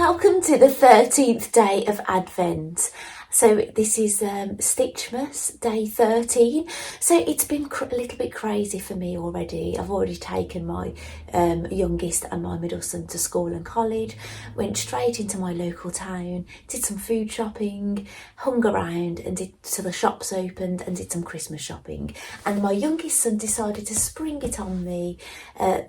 Welcome to the 13th day of Advent. So this is Stitchmas, day 13. So it's been a little bit crazy for me already. I've already taken my youngest and my middle son to school and college, went straight into my local town, did some food shopping, hung around and did till the shops opened and did some Christmas shopping. And my youngest son decided to spring it on me.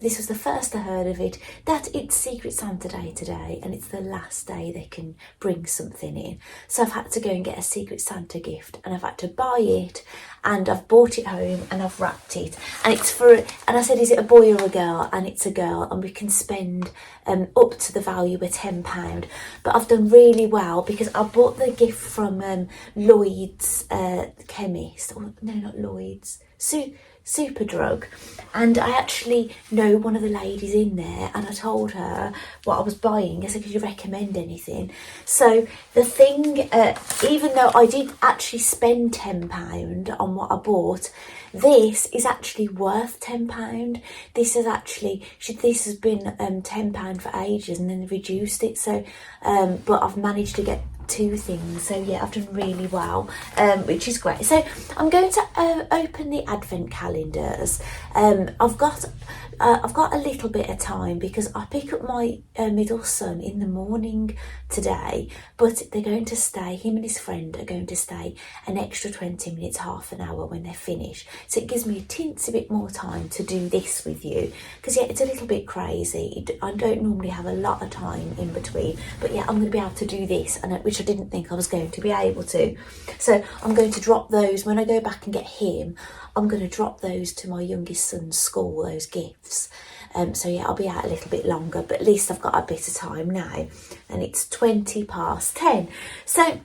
This was the first I heard of it, that it's Secret Santa Day today and it's the last day they can bring something in. So I've had to go and get a Secret Santa gift and I've had to buy it and I've brought it home and I've wrapped it and it's for, and I said, is it a boy or a girl? And it's a girl and we can spend up to the value of £10. But I've done really well because I bought the gift from Lloyd's chemist, or no, not Lloyd's, Superdrug, and I actually know one of the ladies in there and I told her what I was buying. I said, could you recommend anything? So the thing, even though I did actually spend £10 on what I bought, this is actually worth £10. This has actually, this has been £10 for ages and then reduced it. So, but I've managed to get two things, so yeah, I've done really well, which is great. So I'm going to open the advent calendars. I've got a little bit of time because I pick up my middle son in the morning today, but they're going to stay, him and his friend are going to stay an extra 20 minutes, half an hour when they're finished. So it gives me a teensy bit more time to do this with you, because yeah, it's a little bit crazy. I don't normally have a lot of time in between, but yeah, I'm going to be able to do this, and which I didn't think I was going to be able to. So I'm going to drop those when I go back and get him. I'm going to drop those to my youngest son's school, those gifts. So yeah, I'll be out a little bit longer, but at least I've got a bit of time now, and it's 20 past 10. So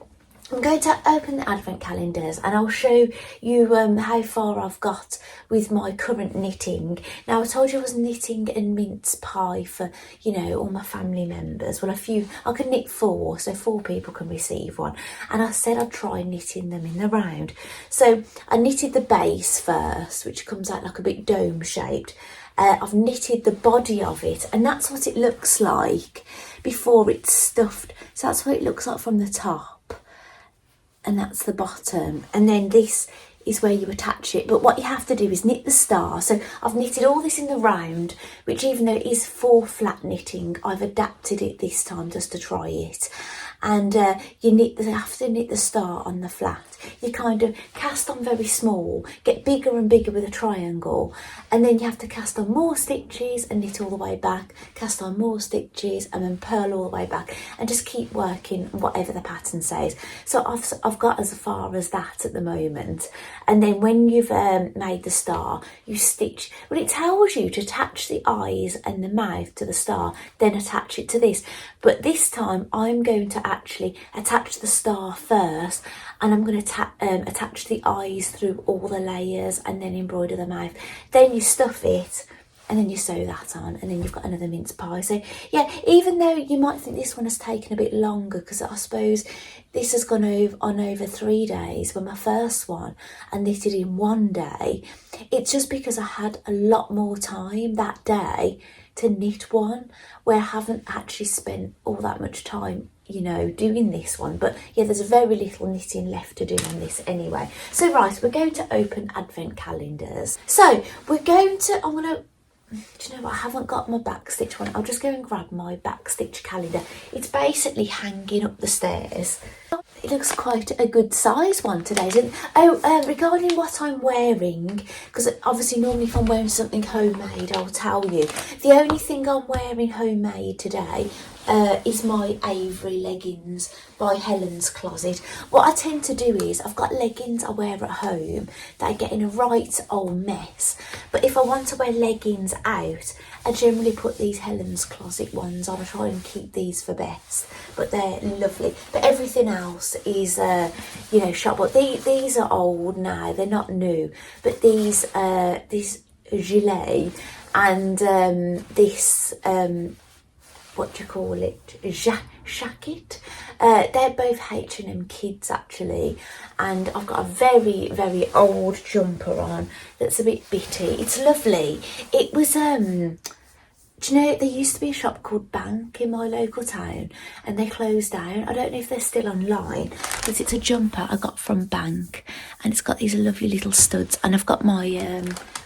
I'm going to open the advent calendars and I'll show you how far I've got with my current knitting. Now I told you I was knitting a mince pie for, you know, all my family members. Well, I can knit 4, so 4 people can receive one. And I said I'd try knitting them in the round. So I knitted the base first, which comes out like a bit dome shaped. I've knitted the body of it, and that's what it looks like before it's stuffed. So that's what it looks like from the top. And that's the bottom, and then this is where you attach it. But what you have to do is knit the star. So I've knitted all this in the round, which even though it is 4 flat knitting, I've adapted it this time just to try it. And you have to knit the star on the flat. You kind of cast on very small, get bigger and bigger with a triangle, and then you have to cast on more stitches and knit all the way back, cast on more stitches and then purl all the way back, and just keep working whatever the pattern says. So I've got as far as that at the moment. And then when you've made the star, you stitch. Well, it tells you to attach the eyes and the mouth to the star, then attach it to this. But this time I'm going to actually attach the star first, and I'm going to attach the eyes through all the layers and then embroider the mouth. Then you stuff it and then you sew that on, and then you've got another mince pie. So yeah, even though you might think this one has taken a bit longer, because I suppose this has gone over 3 days, but my first one I knitted in 1 day. It's just because I had a lot more time that day to knit one, where I haven't actually spent all that much time, you know, doing this one. But yeah, there's very little knitting left to do on this anyway. So right, we're going to open advent calendars. So I'm going to, do you know what, I haven't got my backstitch one. I'll just go and grab my backstitch calendar. It's basically hanging up the stairs. It looks quite a good size one today, isn't it? Oh, regarding what I'm wearing, because obviously normally if I'm wearing something homemade, I'll tell you. The only thing I'm wearing homemade today is my Avery leggings by Helen's Closet. What I tend to do is I've got leggings I wear at home that I get in a right old mess. But if I want to wear leggings out, I generally put these Helen's Closet ones on. I try and keep these for best, but they're lovely. But everything else is, you know, shop. But these are old now. They're not new. But these gilet and this what do you call it? Jacket. They're both H&M Kids actually, and I've got a very, very old jumper on that's a bit bitty. It's lovely. It was Do you know, there used to be a shop called Bank in my local town and they closed down. I don't know if they're still online, but it's a jumper I got from Bank and it's got these lovely little studs, and I've got my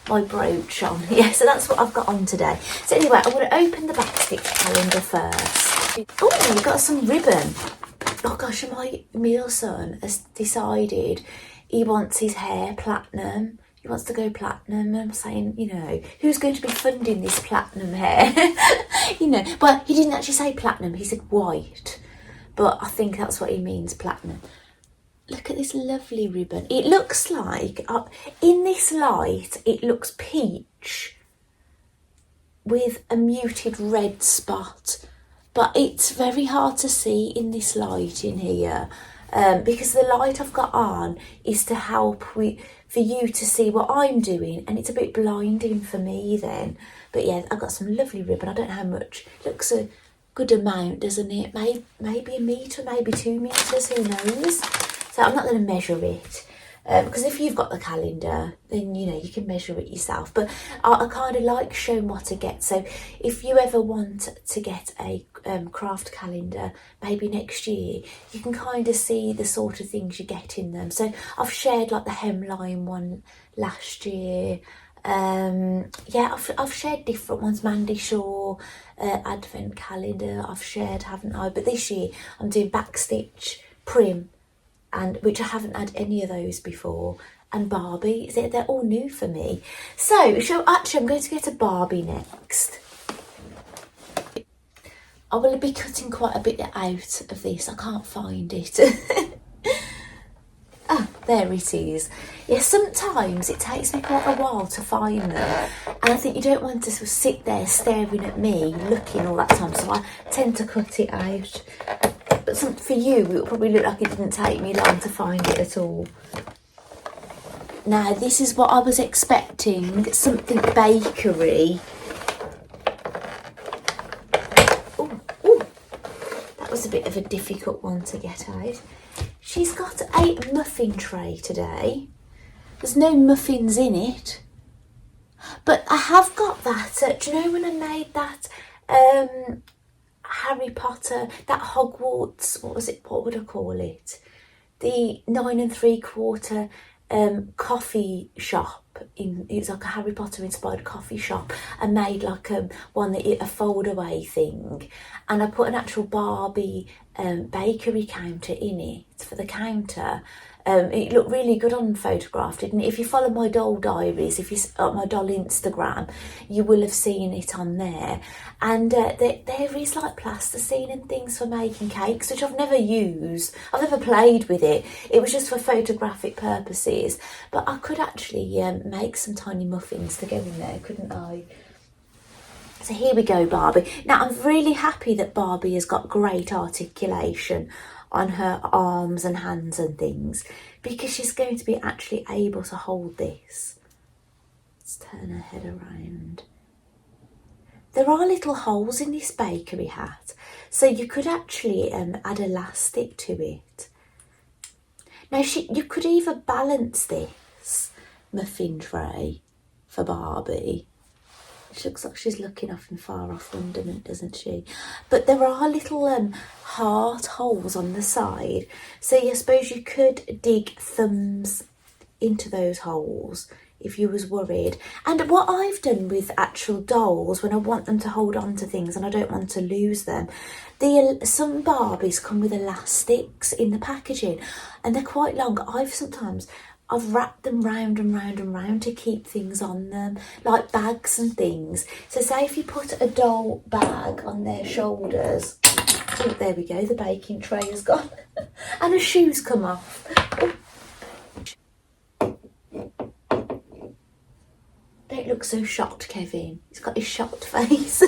my brooch on. Yeah, so that's what I've got on today. So anyway, I'm going to open the backstitch calendar first. Oh, we've got some ribbon. Oh gosh, my meal son has decided he wants his hair platinum. He wants to go platinum, and I'm saying, you know, who's going to be funding this platinum hair? You know, well, he didn't actually say platinum, he said white, but I think that's what he means, platinum. Look at this lovely ribbon. It looks like, in this light, it looks peach with a muted red spot, but it's very hard to see in this light in here. Because the light I've got on is to help for you to see what I'm doing, and it's a bit blinding for me then. But yeah, I've got some lovely ribbon. I don't know how much. It looks a good amount, doesn't it? Maybe a metre, maybe 2 metres, who knows? So I'm not going to measure it. Because if you've got the calendar, then, you know, you can measure it yourself. But I kind of like showing what to get. So if you ever want to get a craft calendar, maybe next year, you can kind of see the sort of things you get in them. So I've shared like the hemline one last year. Yeah, I've shared different ones. Mandy Shaw advent calendar I've shared, haven't I? But this year I'm doing backstitch, Prim, and which I haven't had any of those before, and Barbie. They're all new for me. So actually I'm going to get a Barbie next. I will be cutting quite a bit out of this. I can't find it. Ah, there it is. Yeah, sometimes it takes me quite a while to find them, and I think you don't want to sort of sit there staring at me looking all that time, so I tend to cut it out. But for you, it will probably look like it didn't take me long to find it at all. Now, this is what I was expecting, something bakery. Oh, that was a bit of a difficult one to get out. She's got a muffin tray today. There's no muffins in it. But I have got that, do you know when I made that Harry Potter, that Hogwarts, what would I call it? The 9 3/4 coffee shop. It's like a Harry Potter inspired coffee shop. I made like one that a fold away thing, and I put an actual Barbie bakery counter in it for the counter. It looked really good on photograph, didn't it? If you follow my doll diaries, if you my doll Instagram, you will have seen it on there. And there is like plasticine and things for making cakes, which I've never used. I've never played with it. It was just for photographic purposes. But I could actually make some tiny muffins to go in there, couldn't I? So here we go, Barbie. Now, I'm really happy that Barbie has got great articulation on her arms and hands and things, because she's going to be actually able to hold this. Let's turn her head around. There are little holes in this bakery hat, so you could actually add elastic to it. Now, you could either balance this muffin tray for Barbie. She looks like she's looking off in far off wonderment, doesn't she? But there are little heart holes on the side. So I suppose you could dig thumbs into those holes if you was worried. And what I've done with actual dolls, when I want them to hold on to things and I don't want to lose them, some Barbies come with elastics in the packaging, and they're quite long. I've wrapped them round and round and round to keep things on them, like bags and things. So say if you put a doll bag on their shoulders. Oh, there we go, the baking tray has gone. And her shoes come off. Oh. Don't look so shocked, Kevin. He's got his shocked face.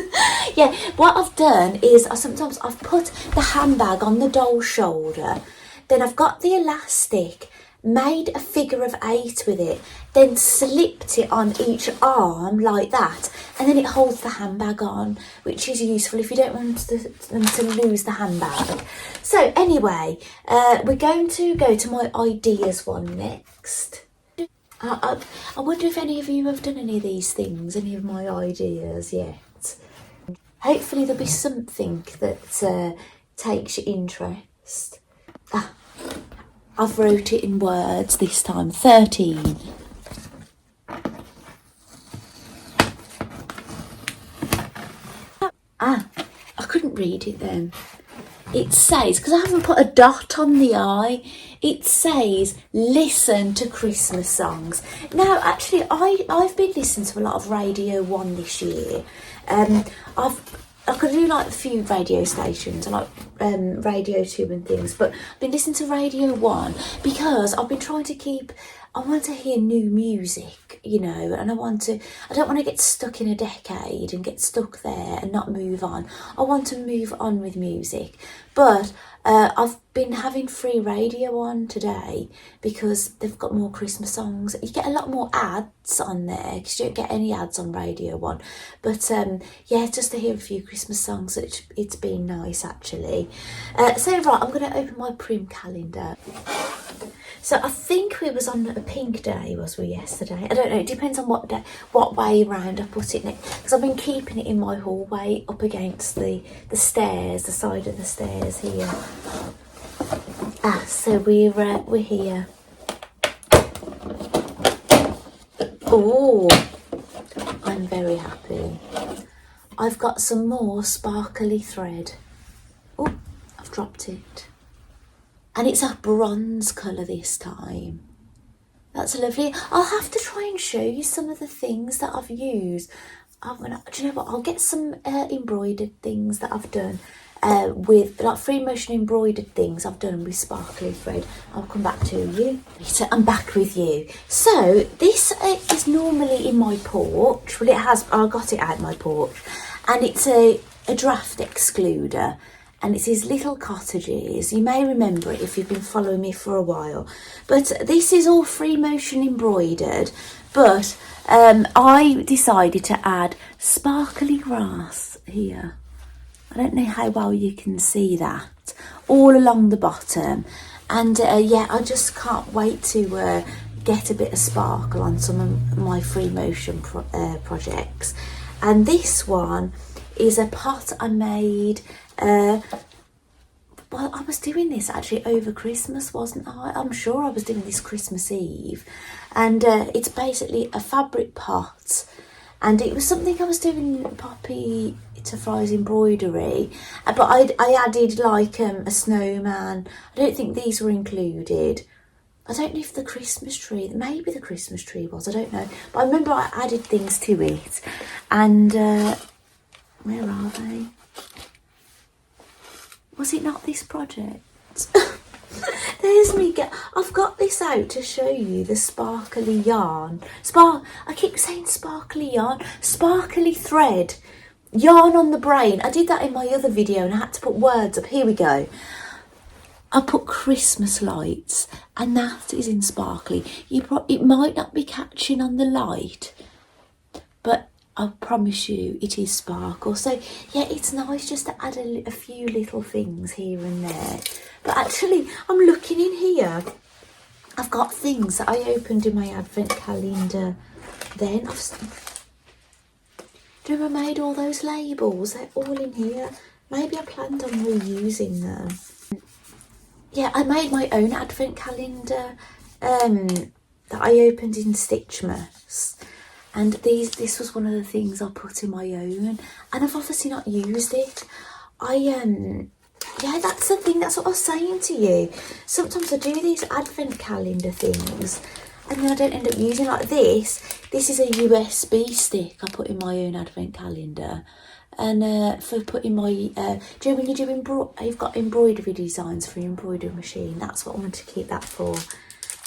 Yeah, what I've done is I've put the handbag on the doll's shoulder. Then I've got the elastic, made a figure of 8 with it, then slipped it on each arm like that, and then it holds the handbag on, which is useful if you don't want them to lose the handbag. So anyway, we're going to go to my ideas one next. I wonder if any of you have done any of these things, any of my ideas yet. hopefully there'll be something that takes your interest. I've wrote it in words this time. 13. I couldn't read it then. It says, because I haven't put a dot on the I, it says listen to Christmas songs. Now actually I've been listening to a lot of Radio 1 this year. I could do like a few radio stations, like Radio 2 and things, but I've been listening to Radio 1 because I've been trying to I want to hear new music, you know, and I don't want to get stuck in a decade and get stuck there and not move on. I want to move on with music, but I've been having free radio on today because they've got more Christmas songs. You get a lot more ads on there because you don't get any ads on Radio 1. But yeah, just to hear a few Christmas songs, it's been nice actually. So right, I'm going to open my Prim calendar. So I think we was on a pink day, was we, yesterday? I don't know, it depends on what way round I put it in it. Because I've been keeping it in my hallway up against the stairs, the side of the stairs here. So we're here. Oh, I'm very happy. I've got some more sparkly thread. Oh, I've dropped it. And it's a bronze colour this time. That's lovely. I'll have to try and show you some of the things that I've used. Do you know what? I'll get some embroidered things that I've done with, like free motion embroidered things I've done with sparkly thread. I'll come back to you. So I'm back with you. So this is normally in my porch. Well, I got it out my porch. And it's a draft excluder. And it's these little cottages. You may remember it if you've been following me for a while. But this is all free motion embroidered. But I decided to add sparkly grass here. I don't know how well you can see that. All along the bottom. And yeah, I just can't wait to get a bit of sparkle on some of my free motion projects. And this one is a pot I made. Well, I was doing this actually over Christmas, wasn't I? I'm sure I was doing this Christmas Eve. And it's basically a fabric pot. And it was something I was doing Poppy to Fry's embroidery. But I added like a snowman. I don't think these were included. I don't know if the Christmas tree, maybe the Christmas tree was, I don't know. But I remember I added things to it. And where are they? Was it not this project? There's me. I've got this out to show you the sparkly yarn. I keep saying sparkly yarn. Sparkly thread. Yarn on the brain. I did that in my other video and I had to put words up. Here we go. I put Christmas lights and that is in sparkly. It might not be catching on the light, but I promise you it is sparkle. So yeah, it's nice just to add a few little things here and there. But actually, I'm looking in here. I've got things that I opened in my advent calendar then. Do you remember I made all those labels? They're all in here. Maybe I planned on reusing them. Yeah, I made my own advent calendar that I opened in Stitchmas. And this was one of the things I put in my own, and I've obviously not used it. Yeah, that's the thing. That's what I was saying to you. Sometimes I do these advent calendar things, and then I don't end up using like this. This is a USB stick I put in my own advent calendar, and for putting my. Do you know when you do you've got embroidery designs for your embroidery machine? That's what I want to keep that for.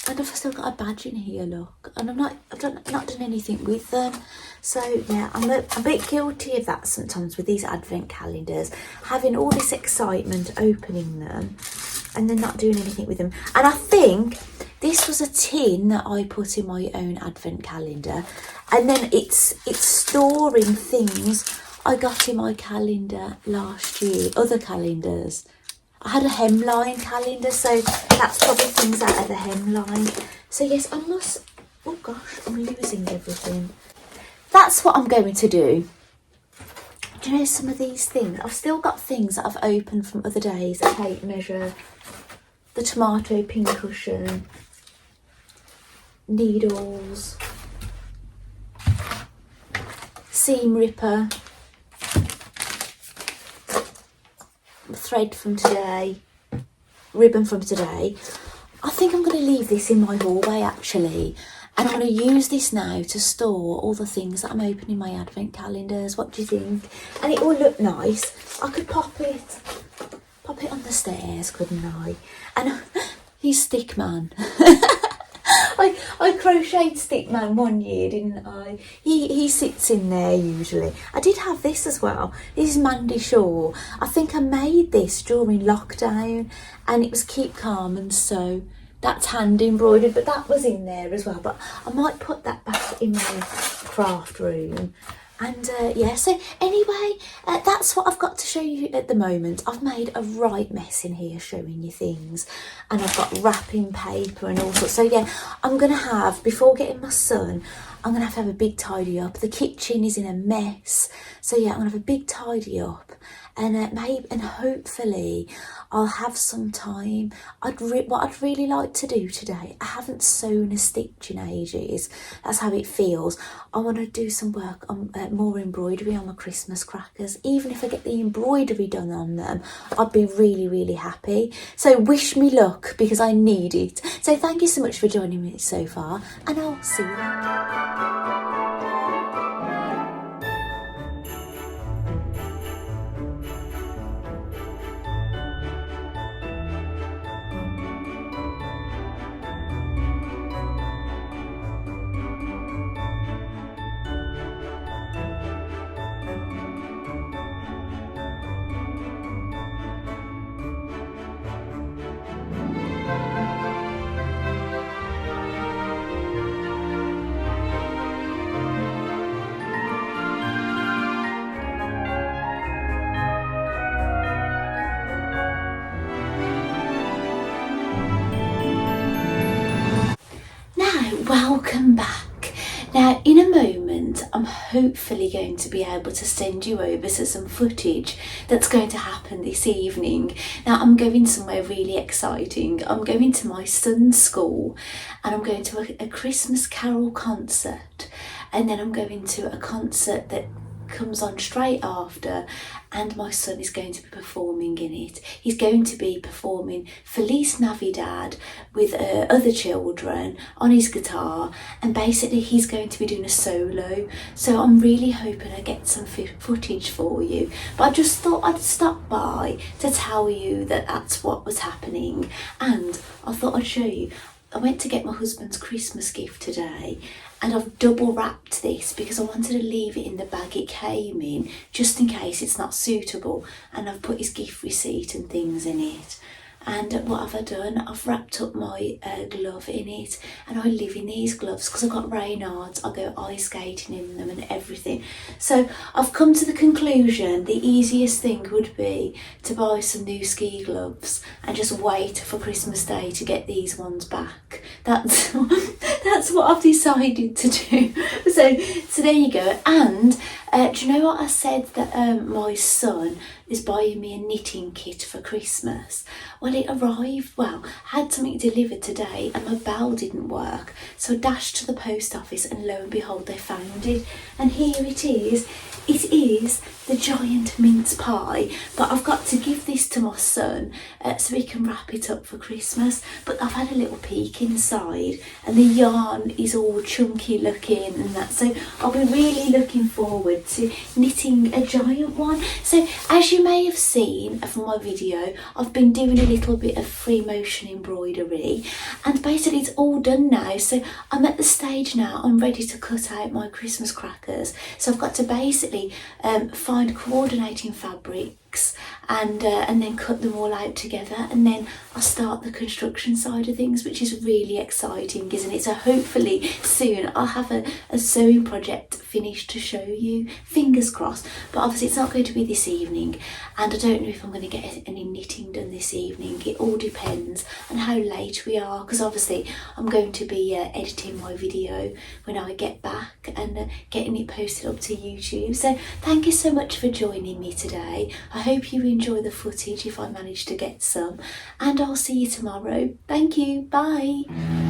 And I've still got a badge in here, look, and I've not done anything with them. So yeah, I'm a bit guilty of that sometimes with these advent calendars, having all this excitement opening them and then not doing anything with them. And I think this was a tin that I put in my own advent calendar, and then it's storing things I got in my calendar last year, other calendars. I had a hemline calendar, so that's probably things out of the hemline. So yes, I must, oh gosh, I'm losing everything. That's what I'm going to do. Do you know some of these things? I've still got things that I've opened from other days. A tape measure, the tomato pincushion, needles, seam ripper, thread from today, ribbon from today. I think I'm going to leave this in my hallway actually, and I'm going to use this now to store all the things that I'm opening my advent calendars. What do you think? And it will look nice. I could pop it on the stairs, couldn't I? And he's Stickman. I crocheted Stickman one year, didn't I? He sits in there usually. I did have this as well. This is Mandy Shaw. I think I made this during lockdown, and it was Keep Calm and Sew. That's hand embroidered, but that was in there as well. But I might put that back in my craft room. And yeah, so anyway, that's what I've got to show you at the moment. I've made a right mess in here showing you things, and I've got wrapping paper and all sorts. So yeah, I'm going to have, before getting my son, I'm going to have a big tidy up. The kitchen is in a mess. So yeah, I'm going to have a big tidy up, and maybe, and hopefully I'll have some time. What I'd really like to do today, I haven't sewn a stitch in ages. That's how it feels. I want to do some work on more embroidery on my Christmas crackers. Even if I get the embroidery done on them, I'd be really, really happy. So wish me luck, because I need it. So thank you so much for joining me so far, and I'll see you later. Welcome back. Now in a moment I'm hopefully going to be able to send you over to some footage that's going to happen this evening. Now I'm going somewhere really exciting. I'm going to my son's school, and I'm going to a Christmas carol concert, and then I'm going to a concert that comes on straight after, and my son is going to be performing in it. He's going to be performing Feliz Navidad with other children on his guitar, and basically he's going to be doing a solo. So I'm really hoping I get some footage for you, but I just thought I'd stop by to tell you that that's what was happening, and I thought I'd show you. I went to get my husband's Christmas gift today, and I've double wrapped this because I wanted to leave it in the bag it came in just in case it's not suitable, and I've put his gift receipt and things in it. And what have I done? I've wrapped up my glove in it, and I live in these gloves because I've got Reynards. I go ice skating in them and everything. So I've come to the conclusion the easiest thing would be to buy some new ski gloves and just wait for Christmas Day to get these ones back. That's what I've decided to do. So there you go. And do you know what I said that my son is buying me a knitting kit for Christmas? Well, it arrived. Well, I had something delivered today and my bell didn't work, so I dashed to the post office, and lo and behold, they found it, and here it is. It is the giant mince pie, but I've got to give this to my son so he can wrap it up for Christmas. But I've had a little peek inside, and the yarn is all chunky looking and that, so I'll be really looking forward to knitting a giant one. So as you may have seen from my video, I've been doing a little bit of free motion embroidery, and basically it's all done now. So I'm at the stage now, I'm ready to cut out my Christmas crackers. So I've got to basically find coordinating fabric, bricks and then cut them all out together, and then I'll start the construction side of things, which is really exciting, isn't it? So hopefully soon I'll have a sewing project finished to show you, fingers crossed. But obviously it's not going to be this evening, and I don't know if I'm going to get any knitting done this evening. It all depends on how late we are, because obviously I'm going to be editing my video when I get back and getting it posted up to YouTube. So thank you so much for joining me today. I hope you enjoy the footage if I manage to get some, and I'll see you tomorrow. Thank you, bye.